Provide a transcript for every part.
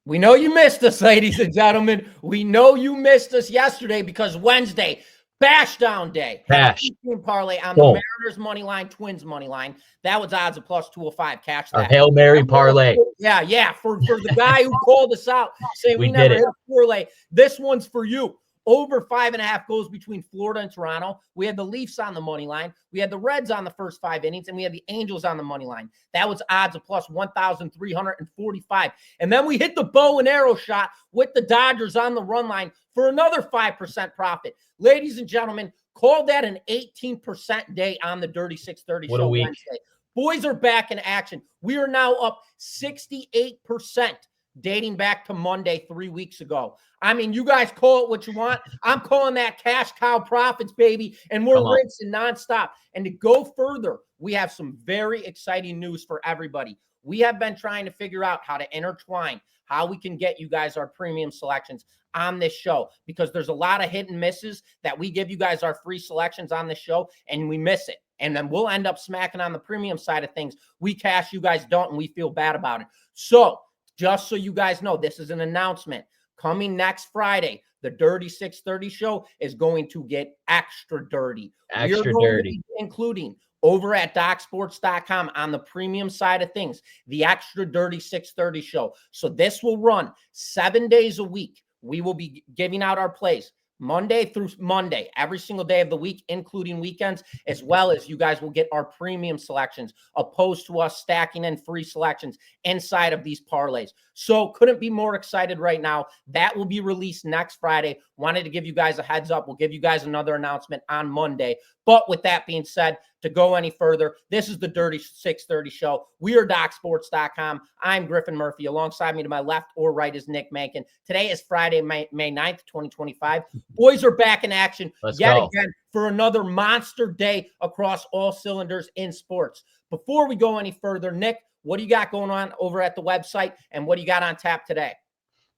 We know you missed us, ladies and gentlemen. We know you missed us yesterday because Wednesday, bash down day. Bash. Team parlay on the Mariners money line, Twins money line. That was odds of plus 205. Catch that. Our Hail Mary parlay. Yeah. For the guy who called us out saying we never did it. hit a parlay, this one's for you. Over 5.5 goes between Florida and Toronto. We had the Leafs on the money line. We had the Reds on the first 5 innings, and we had the Angels on the money line. That was odds of plus 1,345. And then we hit the bow and arrow shot with the Dodgers on the run line for another 5% profit. Ladies and gentlemen, call that an 18% day on the Dirty 630 What show a week. Wednesday. Boys are back in action. We are now up 68%. Dating back to Monday 3 weeks ago. I mean, you guys call it what you want. I'm calling that cash cow profits, baby, and we're rinsing nonstop. And to go further, we have some very exciting news for everybody. We have been trying to figure out how to intertwine, how we can get you guys our premium selections on this show, because there's a lot of hit and misses that we give you guys our free selections on this show, and we miss it. And then we'll end up smacking on the premium side of things. We cash, you guys don't, and we feel bad about it. So, just so you guys know, this is an announcement. Coming next Friday, the Dirty 630 show is going to get extra dirty. Extra dirty. Including over at DocSports.com on the premium side of things, the extra dirty 630 show. So this will run 7 days a week. We will be giving out our plays Monday through Monday, every single day of the week, including weekends, as well as you guys will get our premium selections opposed to us stacking in free selections inside of these parlays. So couldn't be more excited right now. That will be released next Friday. Wanted to give you guys a heads up. We'll give you guys another announcement on Monday. But with that being said, to go any further, this is the Dirty 630 show. We are DocSports.com. I'm Griffin Murphy. Alongside me to my left or right is Nick Menken. Today is Friday, May 9th, 2025. Boys are back in action again for another monster day across all cylinders in sports. Before we go any further, Nick, what do you got going on over at the website, and what do you got on tap today?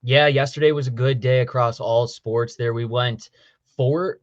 Yeah, yesterday was a good day across all sports there. We went 4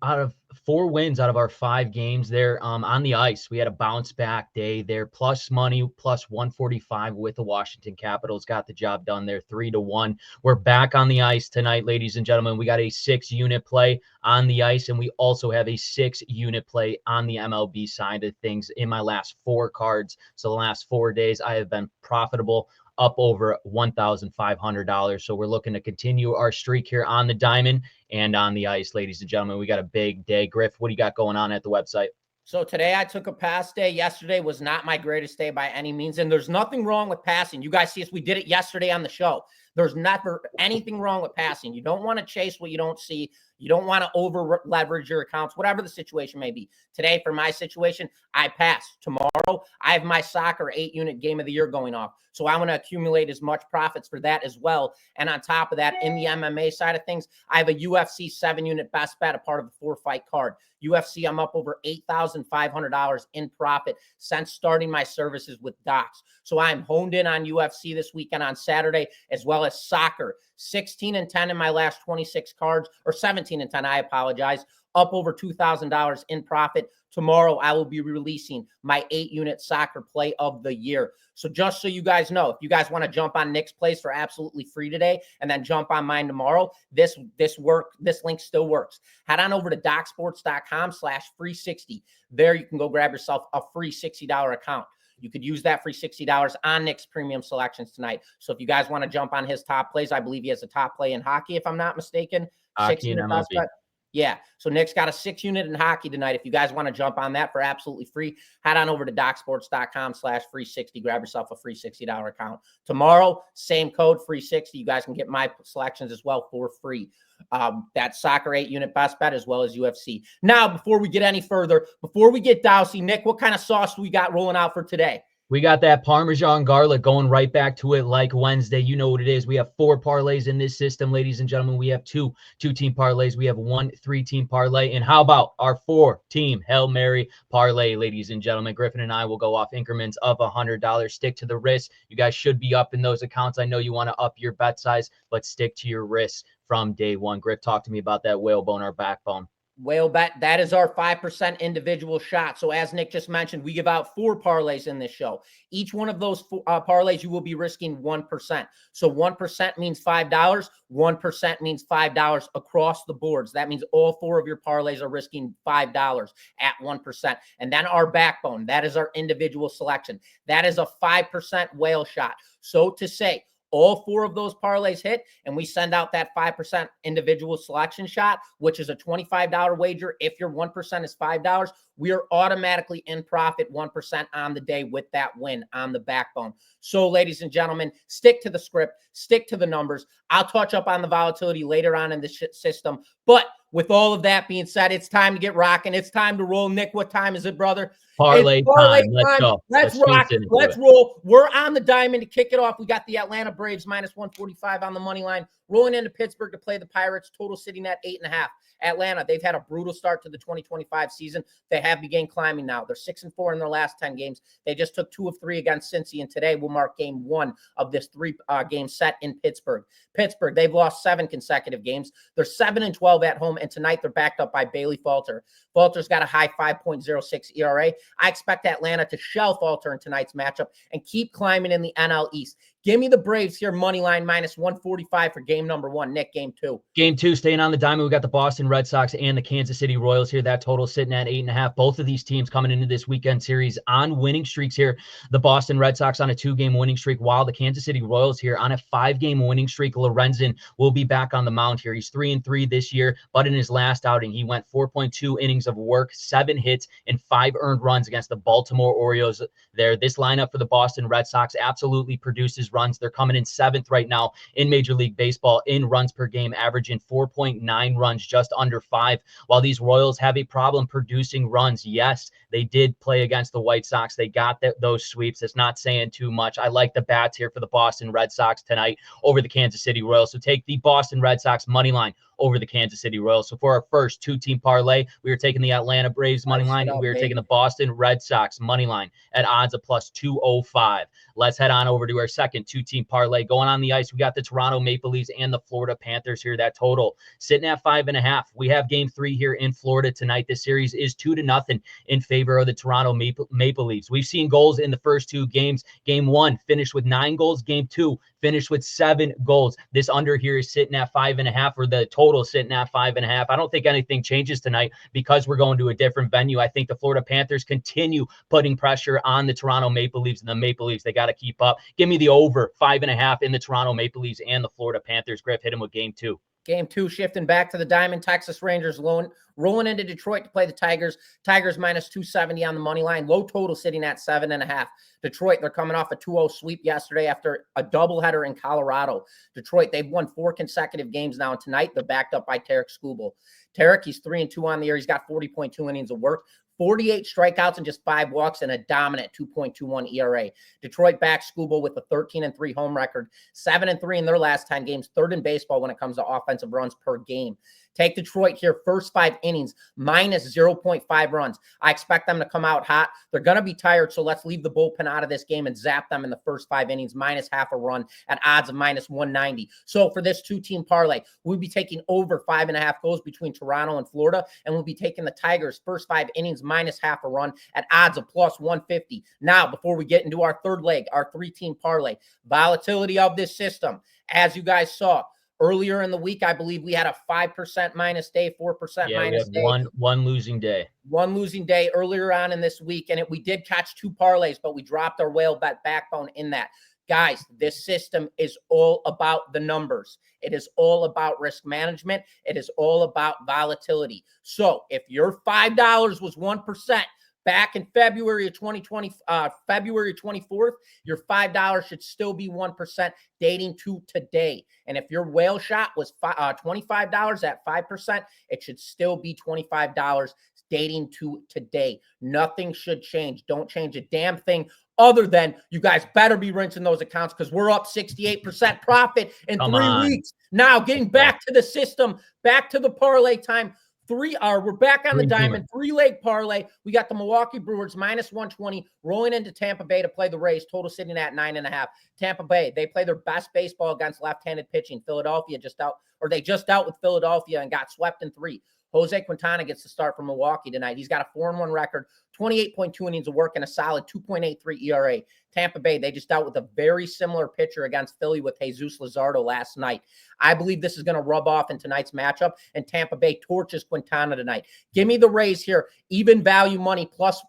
wins out of our 5 games there on the ice. We had a bounce back day there, plus money, plus 145 with the Washington Capitals. Got the job done there, 3-1. We're back on the ice tonight, ladies and gentlemen. We got a 6-unit play on the ice, and we also have a 6-unit play on the MLB side of things in my last 4 cards. So the last 4 days, I have been profitable, up over $1,500. So we're looking to continue our streak here on the diamond and on the ice, ladies and gentlemen. We got a big day. Griff, what do you got going on at the website? So today I took a pass day. Yesterday was not my greatest day by any means, and there's nothing wrong with passing. You guys see us. We did it yesterday on the show. There's never anything wrong with passing. You don't want to chase what you don't see. You don't want to over leverage your accounts, whatever the situation may be. Today, for my situation, I passed. Tomorrow, I have my soccer 8-unit game of the year going off. So I want to accumulate as much profits for that as well. And on top of that, in the MMA side of things, I have a UFC 7-unit best bet, a part of the 4-fight card. UFC, I'm up over $8,500 in profit since starting my services with Docs. So I'm honed in on UFC this weekend on Saturday, as well as soccer. 16-10 in my last 26 cards, or 17-10, I apologize. Up over $2,000 in profit. Tomorrow, I will be releasing my 8-unit soccer play of the year. So just so you guys know, if you guys want to jump on Nick's plays for absolutely free today and then jump on mine tomorrow, this link still works. Head on over to DocSports.com/free60. There you can go grab yourself a free $60 account. You could use that free $60 on Nick's premium selections tonight. So if you guys want to jump on his top plays, I believe he has a top play in hockey, if I'm not mistaken. Hockey and MLB. Yeah. So Nick's got a 6-unit in hockey tonight. If you guys want to jump on that for absolutely free, head on over to DocSports.com/free60. Grab yourself a free $60 account. Tomorrow, same code, free 60. You guys can get my selections as well for free. That soccer 8-unit best bet as well as UFC. Now, before we get any further, before we get dousey, Nick, what kind of sauce do we got rolling out for today? We got that Parmesan garlic going right back to it like Wednesday. You know what it is. We have 4 parlays in this system, ladies and gentlemen. We have 2 2-team parlays. We have 1 3-team parlay. And how about our 4-team Hail Mary parlay, ladies and gentlemen? Griffin and I will go off increments of $100. Stick to the risk. You guys should be up in those accounts. I know you want to up your bet size, but stick to your risks from day one. Griff, talk to me about that whalebone or backbone. Whale bet, that is our 5% individual shot. So as Nick just mentioned, we give out 4 parlays in this show. Each one of those parlays, you will be risking 1%. So 1% means $5. 1% means $5 across the boards. That means all 4 of your parlays are risking $5 at 1%. And then our backbone, that is our individual selection. That is a 5% whale shot. So to say, all 4 of those parlays hit, and we send out that 5% individual selection shot, which is a $25 wager. If your 1% is $5, we are automatically in profit 1% on the day with that win on the backbone. So, ladies and gentlemen, stick to the script, stick to the numbers. I'll touch up on the volatility later on in the system. But with all of that being said, it's time to get rocking. It's time to roll. Nick, what time is it, brother? Parlay time. Let's go. Let's rock. Let's roll. We're on the diamond to kick it off. We got the Atlanta Braves minus 145 on the money line, rolling into Pittsburgh to play the Pirates. Total sitting at 8.5. Atlanta, they've had a brutal start to the 2025 season. They have begun climbing now. They're 6-4 in their last 10 games. They just took 2 of 3 against Cincy, and today will mark game 1 of this 3-game set in Pittsburgh. Pittsburgh, they've lost 7 consecutive games. They're 7-12 at home, and tonight they're backed up by Bailey Falter. Falter's got a high 5.06 ERA. I expect Atlanta to shell Falter in tonight's matchup and keep climbing in the NL East. Give me the Braves here, money line minus 145 for game number 1. Nick, game 2. Game 2, staying on the diamond, we got the Boston Red Sox and the Kansas City Royals here. That total sitting at 8.5. Both of these teams coming into this weekend series on winning streaks here. The Boston Red Sox on a 2-game winning streak, while the Kansas City Royals here on a 5-game winning streak. Lorenzen will be back on the mound here. He's 3-3 this year, but in his last outing, he went 4.2 innings of work, 7 hits, and 5 earned runs against the Baltimore Orioles there. This lineup for the Boston Red Sox absolutely produces runs. They're coming in 7th right now in Major League Baseball in runs per game, averaging 4.9 runs, just under 5. While these Royals have a problem producing runs, yes, they did play against the White Sox. They got those sweeps. It's not saying too much. I like the bats here for the Boston Red Sox tonight over the Kansas City Royals. So take the Boston Red Sox money line over the Kansas City Royals. So for our first 2-team parlay, we were taking the Atlanta Braves money line, and we were taking the Boston Red Sox money line at odds of plus 205. Let's head on over to our second 2-team parlay. Going on the ice, we got the Toronto Maple Leafs and the Florida Panthers here. That total sitting at 5.5. We have game 3 here in Florida tonight. This series is 2-0 in favor of the Toronto Maple Leafs. We've seen goals in the first 2 games. Game 1 finished with 9 goals. Game 2 finished with 7 goals. This under here is sitting at 5.5, or the total sitting at 5.5. I don't think anything changes tonight because we're going to a different venue. I think the Florida Panthers continue putting pressure on the Toronto Maple Leafs, and the Maple Leafs, they got to keep up. Give me the over 5.5 in the Toronto Maple Leafs and the Florida Panthers. Griff, hit him with game 2. Game 2, shifting back to the diamond. Texas Rangers rolling into Detroit to play the Tigers. Tigers minus 270 on the money line. Low total sitting at 7.5. Detroit, they're coming off a 2-0 sweep yesterday after a doubleheader in Colorado. Detroit, they've won 4 consecutive games now, and tonight they're backed up by Tarek Skubal. Tarek, he's 3-2 on the year. He's got 40.2 innings of work, 48 strikeouts and just 5 walks, and a dominant 2.21 ERA. Detroit backs Skubal with a 13-3 home record, 7-3 in their last 10 games, 3rd in baseball when it comes to offensive runs per game. Take Detroit here, first 5 innings, minus 0.5 runs. I expect them to come out hot. They're going to be tired, so let's leave the bullpen out of this game and zap them in the first 5 innings, minus half a run at odds of minus 190. So for this 2-team parlay, we'll be taking over 5.5 goals between Toronto and Florida, and we'll be taking the Tigers' first 5 innings, minus half a run at odds of plus 150. Now, before we get into our third leg, our 3-team parlay, volatility of this system, as you guys saw, earlier in the week, I believe we had a 5% minus day, 4% minus day. One losing day. One losing day earlier on in this week, and we did catch 2 parlays, but we dropped our whale bet backbone in that. Guys, this system is all about the numbers. It is all about risk management. It is all about volatility. So if your $5 was 1%, back in February of 2020, February 24th, your $5 should still be 1% dating to today. And if your whale shot was $25 at 5%, it should still be $25 dating to today. Nothing should change. Don't change a damn thing, other than you guys better be rinsing those accounts, because we're up 68% profit in 3 weeks. Now, getting back to the system, back to the parlay time. We're back on the diamond, 3-leg parlay. We got the Milwaukee Brewers minus 120 rolling into Tampa Bay to play the Rays, total sitting at 9.5. Tampa Bay, they play their best baseball against left-handed pitching. Philadelphia just dealt with Philadelphia and got swept in 3. Jose Quintana gets the start for Milwaukee tonight. He's got a 4-1 record, 28.2 innings of work, and a solid 2.83 ERA. Tampa Bay, they just dealt with a very similar pitcher against Philly with Jesus Luzardo last night. I believe this is going to rub off in tonight's matchup, and Tampa Bay torches Quintana tonight. Give me the Rays here, even value money, plus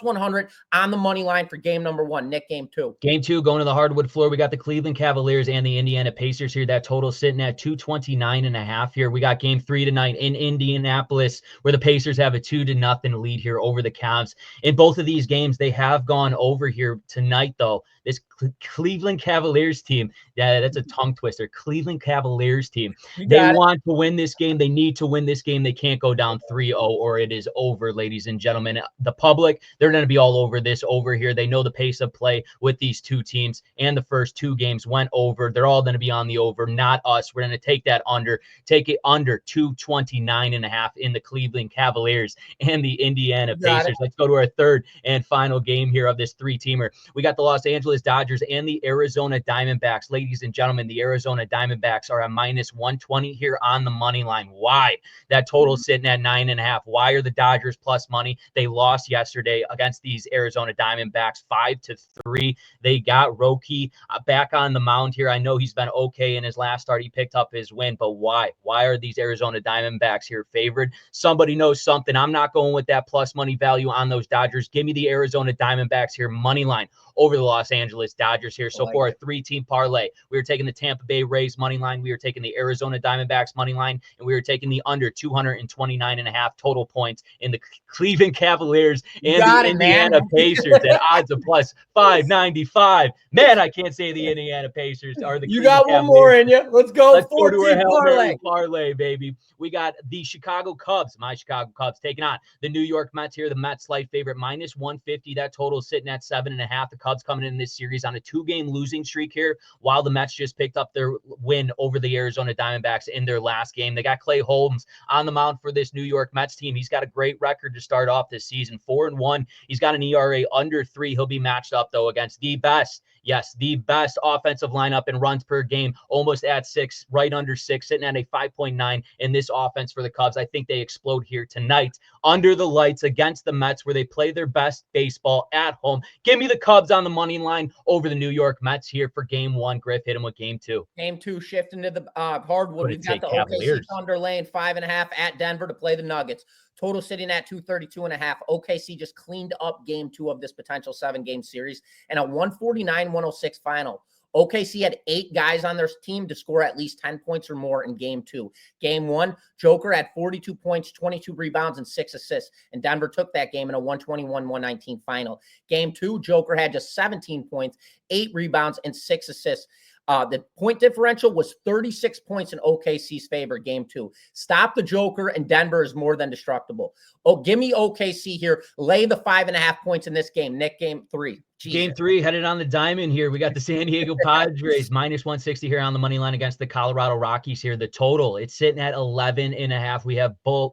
100 on the money line for game number 1. Nick, game 2. Game 2, going to the hardwood floor. We got the Cleveland Cavaliers and the Indiana Pacers here. That total sitting at 229.5 here. We got game 3 tonight in Indianapolis, where the Pacers have a 2-0 lead here over the Cavs. In both of these games, they have gone over here tonight, though. This Cleveland Cavaliers team, yeah, that's a tongue twister. Cleveland Cavaliers team. They want to win this game. They need to win this game. They can't go down 3-0 or it is over, ladies and gentlemen. The public, they're going to be all over this over here. They know the pace of play with these two teams, and the first 2 games went over. They're all going to be on the over, not us. We're going to take that under, take it under 229.5 in the Cleveland Cavaliers and the Indiana Pacers. Let's go to our third and final game here of this 3-teamer. We got the Los Angeles Dodgers and the Arizona Diamondbacks. Ladies and gentlemen, the Arizona Diamondbacks are a minus 120 here on the money line. Why? That total sitting at 9.5. Why are the Dodgers plus money? They lost yesterday against these Arizona Diamondbacks 5-3. They got Roki back on the mound here. I know he's been okay in his last start. He picked up his win, but why? Why are these Arizona Diamondbacks here favored? Somebody knows something. I'm not going with that plus money value on those Dodgers. Give me the Arizona Diamondbacks here, money line over the Los Angeles Dodgers here. So for a 3-team parlay, we were taking the Tampa Bay Rays money line, we were taking the Arizona Diamondbacks money line, and we were taking the under 229.5 total points in the Cleveland Cavaliers and the Indiana Pacers at odds of plus 595. Man, I can't say the Indiana Pacers are the You got one more in you. Let's go. Let's go to our parlay, baby. We got the Chicago Cubs, my Chicago Cubs, taking on the New York Mets here. The Mets slight favorite, minus 150. That total sitting at 7.5. The Cubs coming in this series on a 2-game losing streak here, while the Mets just picked up their win over the Arizona Diamondbacks in their last game. They got Clay Holmes on the mound for this New York Mets team. He's got a great record to start off this season, 4-1. He's got an ERA under 3. He'll be matched up, though, against the best, yes, the best offensive lineup in runs per game, almost at 6, right under 6, sitting at a 5.9 in this offense for the Cubs. I think they explode here tonight under the lights against the Mets, where they play their best baseball at home. Give me the Cubs on the money line over the New York Mets here for game 1. Griff, hit him with game 2. Game 2, shifting to the hardwood. We've got the OKC Thunder laying 5.5 at Denver to play the Nuggets. Total sitting at 232.5. OKC just cleaned up game 2 of this potential 7-game series and a 149-106 final. OKC had 8 guys on their team to score at least 10 points or more in game 2. Game 1, Joker had 42 points, 22 rebounds, and 6 assists, and Denver took that game in a 121-119 final. Game 2, Joker had just 17 points, 8 rebounds, and 6 assists. The point differential was 36 points in OKC's favor, game 2. Stop the Joker, and Denver is more than destructible. Oh, give me OKC here. Lay the 5.5 points in this game. Nick, game 3. Jesus. Game 3, headed on the diamond here. We got the San Diego Padres, minus 160 here on the money line against the Colorado Rockies here. The total, it's sitting at 11.5.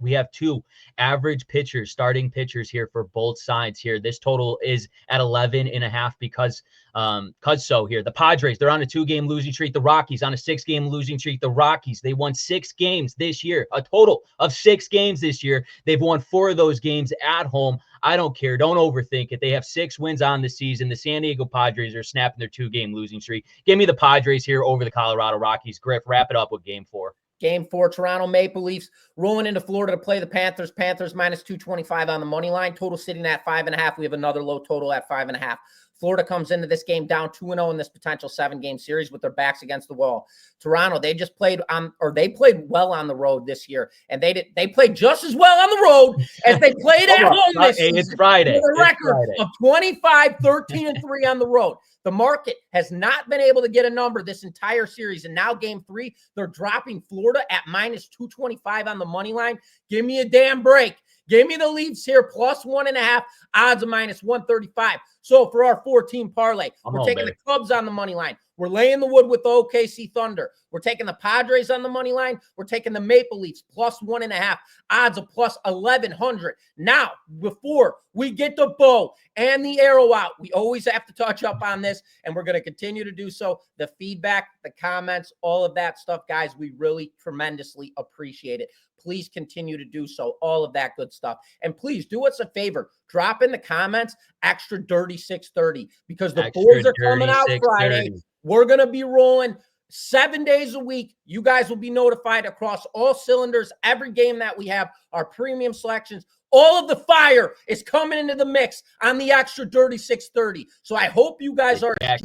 We have 2 average pitchers, starting pitchers here for both sides here. This total is at 11.5 because so here. The Padres, they're on a 2-game losing streak. The Rockies on a 6-game losing streak. The Rockies, they won 6 games this year, a total of 6 games this year. They've won 4 of those games at home. I don't care. Don't overthink it. They have 6 wins on the season. The San Diego Padres are snapping their 2-game losing streak. Give me the Padres here over the Colorado Rockies. Griff, wrap it up with game 4. Game 4, Toronto Maple Leafs rolling into Florida to play the Panthers. Panthers minus 225 on the money line. Total sitting at 5.5. We have another low total at 5.5. Florida comes into this game down 2-0 in this potential 7-game series with their backs against the wall. Toronto, they just played they played well on the road this year, and they played just as well on the road as they played at home this season. It's Friday. With a record of 25, 13, and 3 on the road. The market has not been able to get a number this entire series, and now game 3, they're dropping Florida at minus 225 on the money line. Give me a damn break. Give me the Leafs here, plus 1.5, odds of minus 135. So for our 4-team parlay, we're taking the Cubs on the money line. We're laying the wood with the OKC Thunder. We're taking the Padres on the money line. We're taking the Maple Leafs, plus 1.5, odds of plus 1,100. Now, before we get the bow and the arrow out, we always have to touch up on this, and we're going to continue to do so. The feedback, the comments, all of that stuff, guys, we really tremendously appreciate it. please continue to do so. All of that good stuff. And please do us a favor. Drop in the comments, extra dirty 630, because the boys are coming out Friday. We're going to be rolling 7 days a week. You guys will be notified across all cylinders, every game that we have, our premium selections. All of the fire is coming into the mix on the extra dirty 630. So I hope you guys are as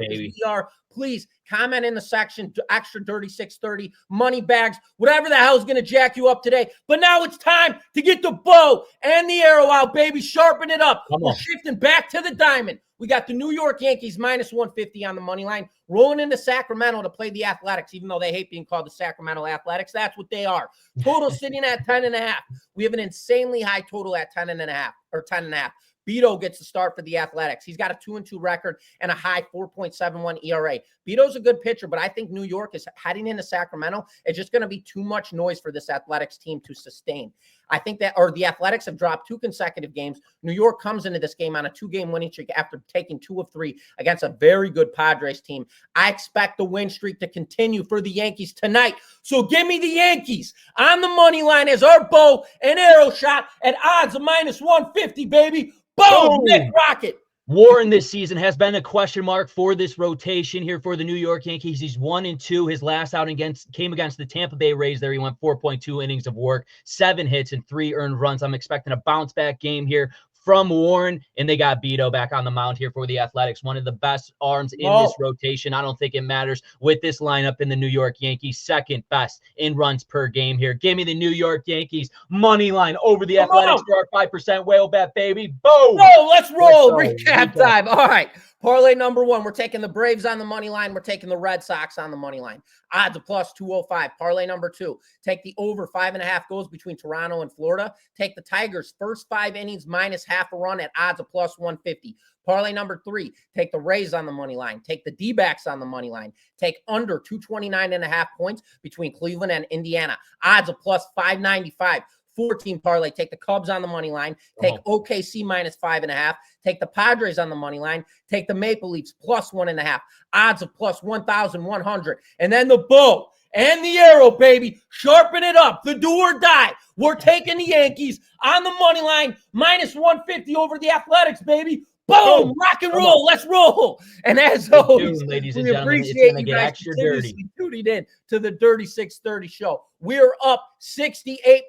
we are. Please comment in the section, extra dirty 630, money bags, whatever the hell is going to jack you up today. But now it's time to get the bow and the arrow out, baby. Sharpen it up. We're shifting back to the diamond. We got the New York Yankees minus 150 on the money line, rolling into Sacramento to play the Athletics, even though they hate being called the Sacramento Athletics. That's what they are. Total sitting at 10.5. We have an insanely high total at 10.5 or 10.5. Beto gets the start for the Athletics. He's got a 2-2 record and a high 4.71 ERA. Beto's a good pitcher, but I think New York is heading into Sacramento. It's just going to be too much noise for this Athletics team to sustain. I think that, or the Athletics have dropped 2 consecutive games. New York comes into this game on a 2-game winning streak after taking 2 of 3 against a very good Padres team. I expect the win streak to continue for the Yankees tonight. So give me the Yankees on the money line as our bow and arrow shot at odds of minus 150, baby. Boom! Nick Rocket. Warren this season has been a question mark for this rotation here for the New York Yankees. He's 1-2. His last outing came against the Tampa Bay Rays. There he went 4.2 innings of work, 7 hits, and 3 earned runs. I'm expecting a bounce-back game here from Warren, and they got Beto back on the mound here for the Athletics. One of the best arms in this rotation. I don't think it matters with this lineup in the New York Yankees. Second best in runs per game here. Give me the New York Yankees money line over the Athletics for our 5% whale bet, baby. Boom! Bro, let's roll. Recap time. All right. Parlay number 1, we're taking the Braves on the money line. We're taking the Red Sox on the money line. Odds of plus 205. Parlay number 2, take the over 5.5 goals between Toronto and Florida. Take the Tigers first 5 innings minus half a run at odds of plus 150. Parlay number 3, take the Rays on the money line. Take the D-backs on the money line. Take under 229.5 points between Cleveland and Indiana. Odds of plus 595. 14 parlay. Take the Cubs on the money line. Take OKC minus 5.5. Take the Padres on the money line. Take the Maple Leafs plus 1.5. Odds of plus 1,100. And then the bow and the arrow, baby. Sharpen it up. The do or die. We're taking the Yankees on the money line minus 150 over the Athletics, baby. Boom! Rock and roll. Let's roll. And as always, ladies and we gentlemen, appreciate you guys continuously tuning in to the Dirty 630 show. We're up 68%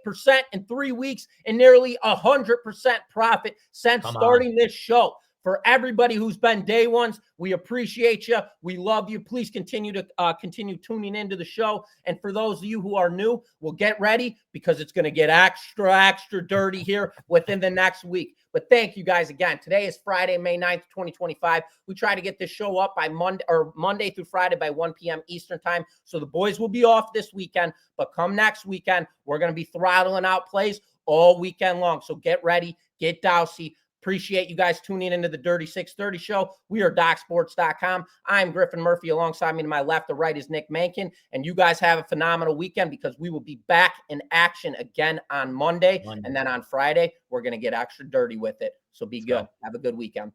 in 3 weeks and nearly 100% profit since starting this show. For everybody who's been day ones, we appreciate you. We love you. Please continue tuning into the show. And for those of you who are new, we'll get ready because it's going to get extra dirty here within the next week. But thank you guys again. Today is Friday, May 9th, 2025. We try to get this show up by Monday through Friday by 1 p.m. Eastern time. So the boys will be off this weekend, but come next weekend, we're going to be throttling out plays all weekend long. So get ready, get dousey. Appreciate you guys tuning into the Dirty 630 show. We are DocSports.com. I'm Griffin Murphy. Alongside me to my left or right is Nick Menken. And you guys have a phenomenal weekend because we will be back in action again on Monday. And then on Friday, we're going to get extra dirty with it. So be good. Have a good weekend.